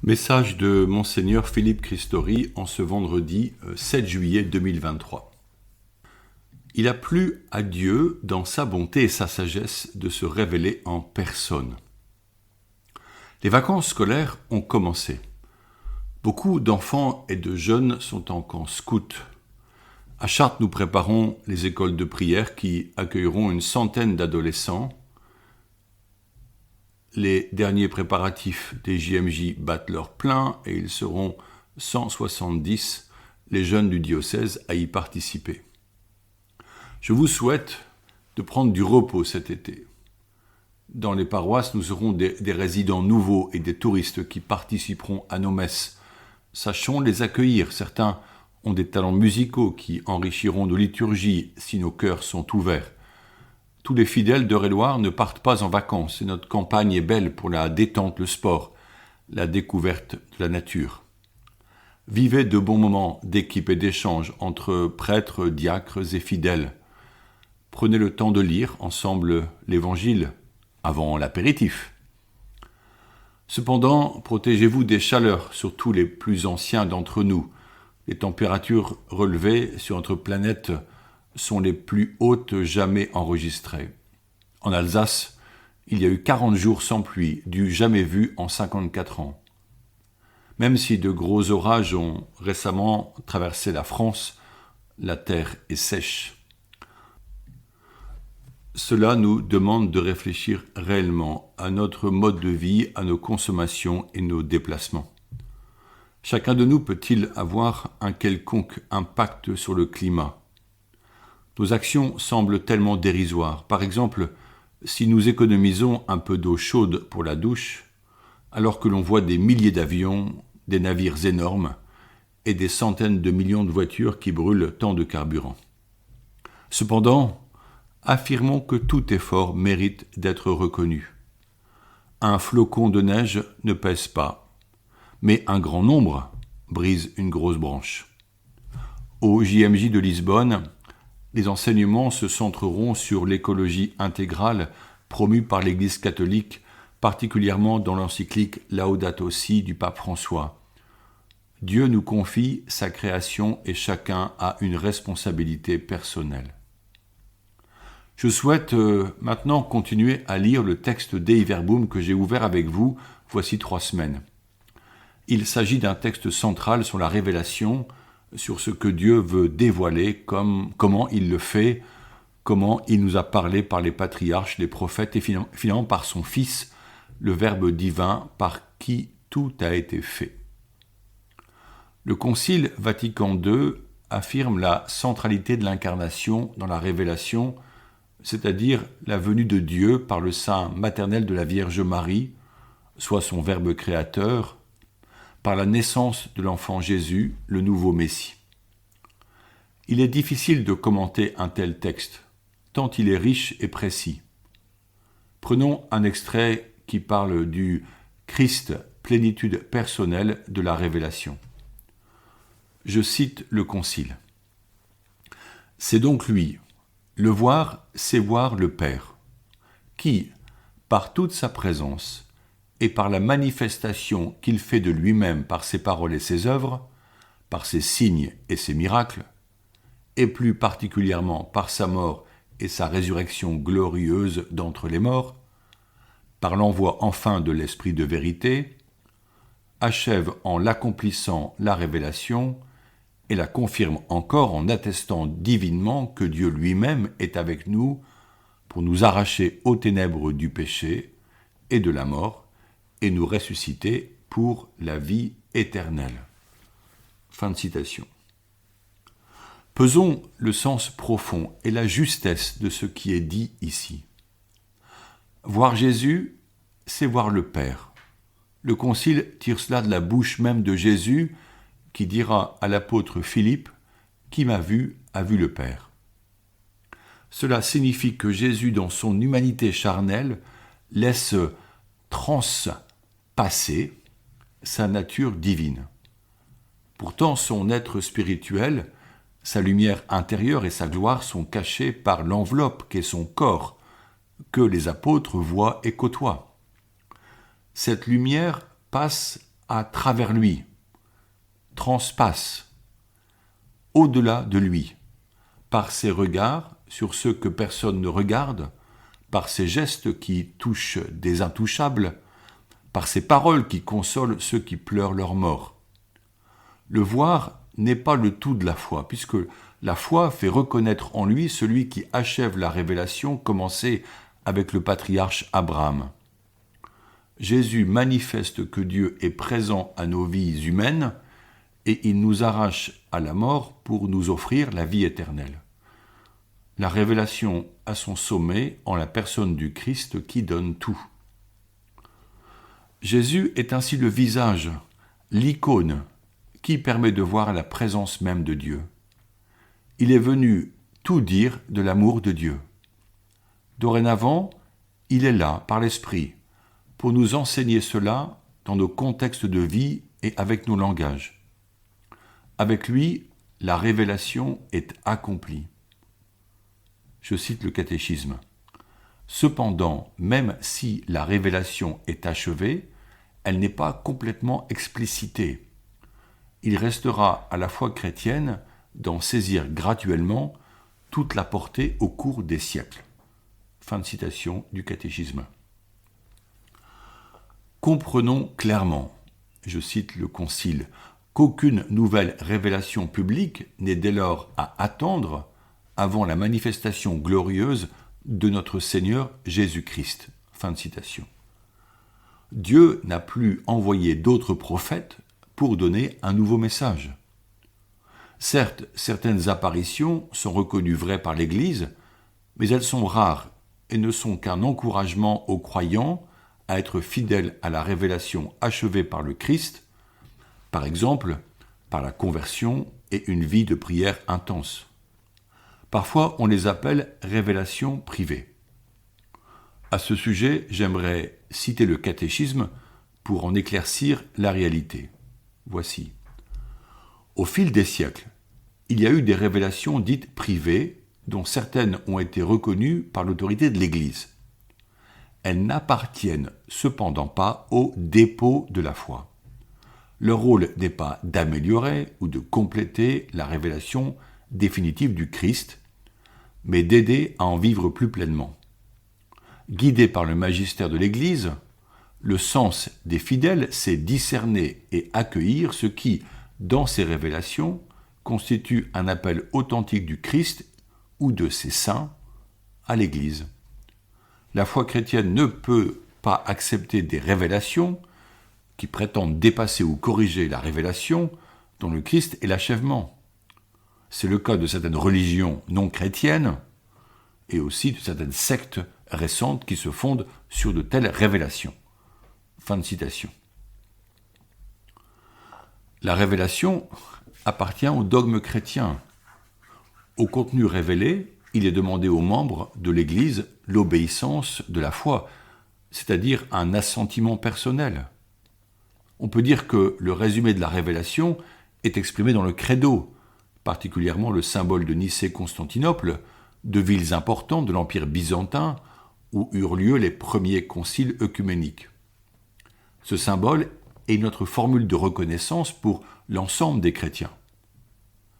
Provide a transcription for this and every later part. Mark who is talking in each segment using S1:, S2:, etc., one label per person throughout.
S1: Message de Monseigneur Philippe Christori en ce vendredi 7 juillet 2023. Il a plu à Dieu, dans sa bonté et sa sagesse, de se révéler en personne. Les vacances scolaires ont commencé. Beaucoup d'enfants et de jeunes sont en camp scout. À Chartres, nous préparons les écoles de prière qui accueilleront une centaine d'adolescents. Les derniers préparatifs des JMJ battent leur plein et ils seront 170, les jeunes du diocèse, à y participer. Je vous souhaite de prendre du repos cet été. Dans les paroisses, nous aurons des résidents nouveaux et des touristes qui participeront à nos messes. Sachons les accueillir. Certains ont des talents musicaux qui enrichiront nos liturgies si nos cœurs sont ouverts. Tous les fidèles d'Eure-et-Loir ne partent pas en vacances et notre campagne est belle pour la détente, le sport, la découverte de la nature. Vivez de bons moments d'équipe et d'échange entre prêtres, diacres et fidèles. Prenez le temps de lire ensemble l'Évangile avant l'apéritif. Cependant, protégez-vous des chaleurs, surtout les plus anciens d'entre nous. Les températures relevées sur notre planète sont les plus hautes jamais enregistrées. En Alsace, il y a eu 40 jours sans pluie, du jamais vu en 54 ans. Même si de gros orages ont récemment traversé la France, la terre est sèche. Cela nous demande de réfléchir réellement à notre mode de vie, à nos consommations et nos déplacements. Chacun de nous peut-il avoir un quelconque impact sur le climat ? Nos actions semblent tellement dérisoires. Par exemple, si nous économisons un peu d'eau chaude pour la douche, alors que l'on voit des milliers d'avions, des navires énormes et des centaines de millions de voitures qui brûlent tant de carburant. Cependant, affirmons que tout effort mérite d'être reconnu. Un flocon de neige ne pèse pas, mais un grand nombre brise une grosse branche. Au JMJ de Lisbonne, les enseignements se centreront sur l'écologie intégrale promue par l'Église catholique, particulièrement dans l'encyclique Laudato Si du pape François. Dieu nous confie sa création et chacun a une responsabilité personnelle. Je souhaite maintenant continuer à lire le texte Dei Verbum que j'ai ouvert avec vous voici 3 semaines. Il s'agit d'un texte central sur la révélation, sur ce que Dieu veut dévoiler, comment il le fait, comment il nous a parlé par les patriarches, les prophètes et finalement par son Fils, le Verbe divin par qui tout a été fait. Le Concile Vatican II affirme la centralité de l'incarnation dans la révélation, c'est-à-dire la venue de Dieu par le sein maternel de la Vierge Marie, soit son Verbe créateur, par la naissance de l'enfant Jésus, le nouveau Messie. Il est difficile de commenter un tel texte, tant il est riche et précis. Prenons un extrait qui parle du Christ, plénitude personnelle de la révélation. Je cite le Concile. « C'est donc lui, le voir, c'est voir le Père, qui, par toute sa présence, et par la manifestation qu'il fait de lui-même par ses paroles et ses œuvres, par ses signes et ses miracles, et plus particulièrement par sa mort et sa résurrection glorieuse d'entre les morts, par l'envoi enfin de l'Esprit de vérité, achève en l'accomplissant la révélation et la confirme encore en attestant divinement que Dieu lui-même est avec nous pour nous arracher aux ténèbres du péché et de la mort, et nous ressusciter pour la vie éternelle. » Fin de citation. Pesons le sens profond et la justesse de ce qui est dit ici. Voir Jésus, c'est voir le Père. Le Concile tire cela de la bouche même de Jésus, qui dira à l'apôtre Philippe « Qui m'a vu a vu le Père ». Cela signifie que Jésus, dans son humanité charnelle, laisse transpasser sa nature divine. Pourtant, son être spirituel, sa lumière intérieure et sa gloire sont cachés par l'enveloppe qu'est son corps, que les apôtres voient et côtoient. Cette lumière passe à travers lui, transpasse, au-delà de lui, par ses regards sur ceux que personne ne regarde, par ses gestes qui touchent des intouchables, par ses paroles qui consolent ceux qui pleurent leur mort. Le voir n'est pas le tout de la foi, puisque la foi fait reconnaître en lui celui qui achève la révélation commencée avec le patriarche Abraham. Jésus manifeste que Dieu est présent à nos vies humaines et il nous arrache à la mort pour nous offrir la vie éternelle. La révélation a son sommet en la personne du Christ qui donne tout. Jésus est ainsi le visage, l'icône, qui permet de voir la présence même de Dieu. Il est venu tout dire de l'amour de Dieu. Dorénavant, il est là, par l'Esprit, pour nous enseigner cela dans nos contextes de vie et avec nos langages. Avec lui, la révélation est accomplie. Je cite le catéchisme. Cependant, même si la révélation est achevée, elle n'est pas complètement explicitée. Il restera à la foi chrétienne d'en saisir graduellement toute la portée au cours des siècles. Fin de citation du catéchisme. Comprenons clairement, je cite le Concile, qu'aucune nouvelle révélation publique n'est dès lors à attendre avant la manifestation glorieuse de notre Seigneur Jésus-Christ. Fin de citation. Dieu n'a plus envoyé d'autres prophètes pour donner un nouveau message. Certes, certaines apparitions sont reconnues vraies par l'Église, mais elles sont rares et ne sont qu'un encouragement aux croyants à être fidèles à la révélation achevée par le Christ, par exemple par la conversion et une vie de prière intense. Parfois, on les appelle révélations privées. À ce sujet, j'aimerais citer le catéchisme pour en éclaircir la réalité. Voici. Au fil des siècles, il y a eu des révélations dites privées, dont certaines ont été reconnues par l'autorité de l'Église. Elles n'appartiennent cependant pas au dépôt de la foi. Leur rôle n'est pas d'améliorer ou de compléter la révélation définitive du Christ, mais d'aider à en vivre plus pleinement. Guidé par le magistère de l'Église, le sens des fidèles sait discerner et accueillir ce qui, dans ces révélations, constitue un appel authentique du Christ ou de ses saints à l'Église. La foi chrétienne ne peut pas accepter des révélations qui prétendent dépasser ou corriger la révélation dont le Christ est l'achèvement. C'est le cas de certaines religions non chrétiennes et aussi de certaines sectes récentes qui se fondent sur de telles révélations. Fin de citation. La révélation appartient au dogme chrétien. Au contenu révélé, il est demandé aux membres de l'Église l'obéissance de la foi, c'est-à-dire un assentiment personnel. On peut dire que le résumé de la révélation est exprimé dans le credo, particulièrement le symbole de Nicée-Constantinople, de villes importantes de l'Empire byzantin où eurent lieu les premiers conciles œcuméniques. Ce symbole est notre formule de reconnaissance pour l'ensemble des chrétiens.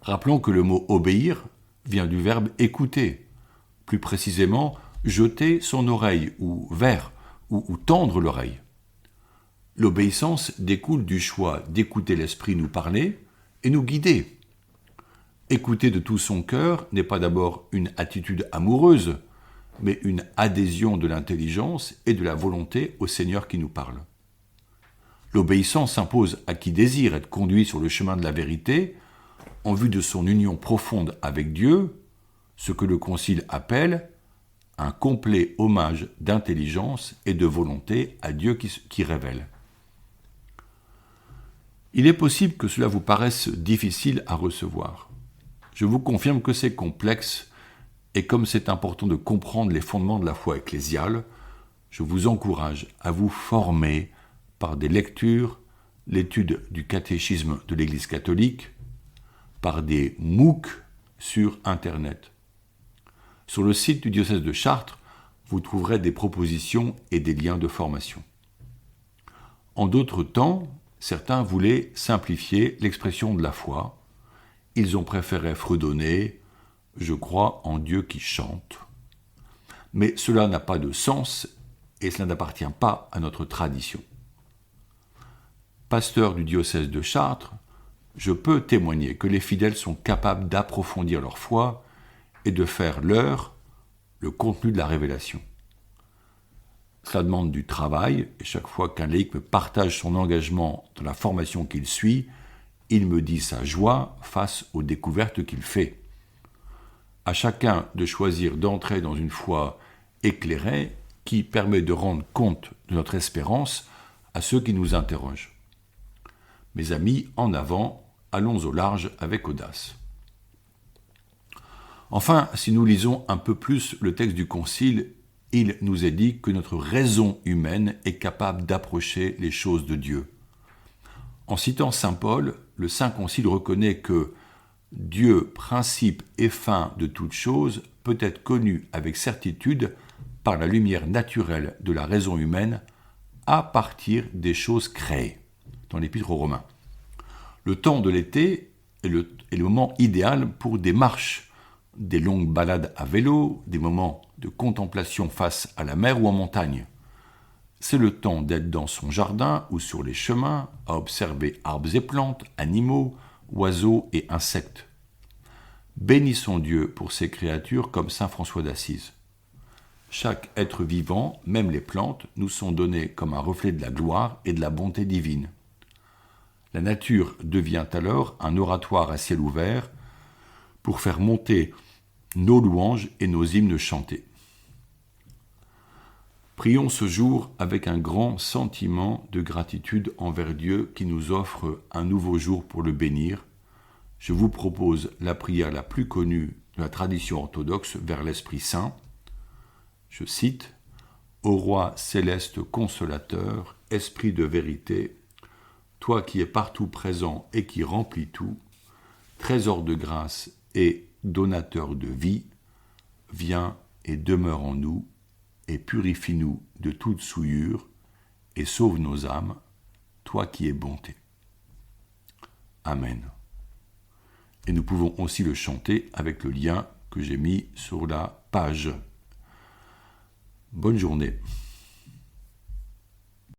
S1: Rappelons que le mot « obéir » vient du verbe « écouter », plus précisément « jeter son oreille » ou « vers » ou « tendre l'oreille ». L'obéissance découle du choix d'écouter l'Esprit nous parler et nous guider. Écouter de tout son cœur n'est pas d'abord une attitude amoureuse, mais une adhésion de l'intelligence et de la volonté au Seigneur qui nous parle. L'obéissance s'impose à qui désire être conduit sur le chemin de la vérité, en vue de son union profonde avec Dieu, ce que le Concile appelle un complet hommage d'intelligence et de volonté à Dieu qui révèle. Il est possible que cela vous paraisse difficile à recevoir. Je vous confirme que c'est complexe, et comme c'est important de comprendre les fondements de la foi ecclésiale, je vous encourage à vous former par des lectures, l'étude du catéchisme de l'Église catholique, par des MOOC sur Internet. Sur le site du diocèse de Chartres, vous trouverez des propositions et des liens de formation. En d'autres temps, certains voulaient simplifier l'expression de la foi. Ils ont préféré fredonner « Je crois en Dieu qui chante ». Mais cela n'a pas de sens et cela n'appartient pas à notre tradition. Pasteur du diocèse de Chartres, je peux témoigner que les fidèles sont capables d'approfondir leur foi et de faire leur le contenu de la révélation. Cela demande du travail, et chaque fois qu'un laïc me partage son engagement dans la formation qu'il suit, il me dit sa joie face aux découvertes qu'il fait. À chacun de choisir d'entrer dans une foi éclairée qui permet de rendre compte de notre espérance à ceux qui nous interrogent. Mes amis, en avant, allons au large avec audace. Enfin, si nous lisons un peu plus le texte du Concile, il nous est dit que notre raison humaine est capable d'approcher les choses de Dieu. En citant saint Paul, le Saint Concile reconnaît que Dieu, principe et fin de toute chose, peut être connu avec certitude par la lumière naturelle de la raison humaine à partir des choses créées, dans l'Épître aux Romains. Le temps de l'été est le moment idéal pour des marches, des longues balades à vélo, des moments de contemplation face à la mer ou en montagne. C'est le temps d'être dans son jardin ou sur les chemins, à observer arbres et plantes, animaux, oiseaux et insectes. Bénissons Dieu pour ses créatures comme saint François d'Assise. Chaque être vivant, même les plantes, nous sont donnés comme un reflet de la gloire et de la bonté divine. La nature devient alors un oratoire à ciel ouvert pour faire monter nos louanges et nos hymnes chantés. Prions ce jour avec un grand sentiment de gratitude envers Dieu qui nous offre un nouveau jour pour le bénir. Je vous propose la prière la plus connue de la tradition orthodoxe vers l'Esprit Saint. Je cite « Ô roi céleste consolateur, esprit de vérité, toi qui es partout présent et qui remplis tout, trésor de grâce et donateur de vie, viens et demeure en nous, et purifie-nous de toute souillure, et sauve nos âmes, toi qui es bonté. » Amen. Et nous pouvons aussi le chanter avec le lien que j'ai mis sur la page. Bonne journée.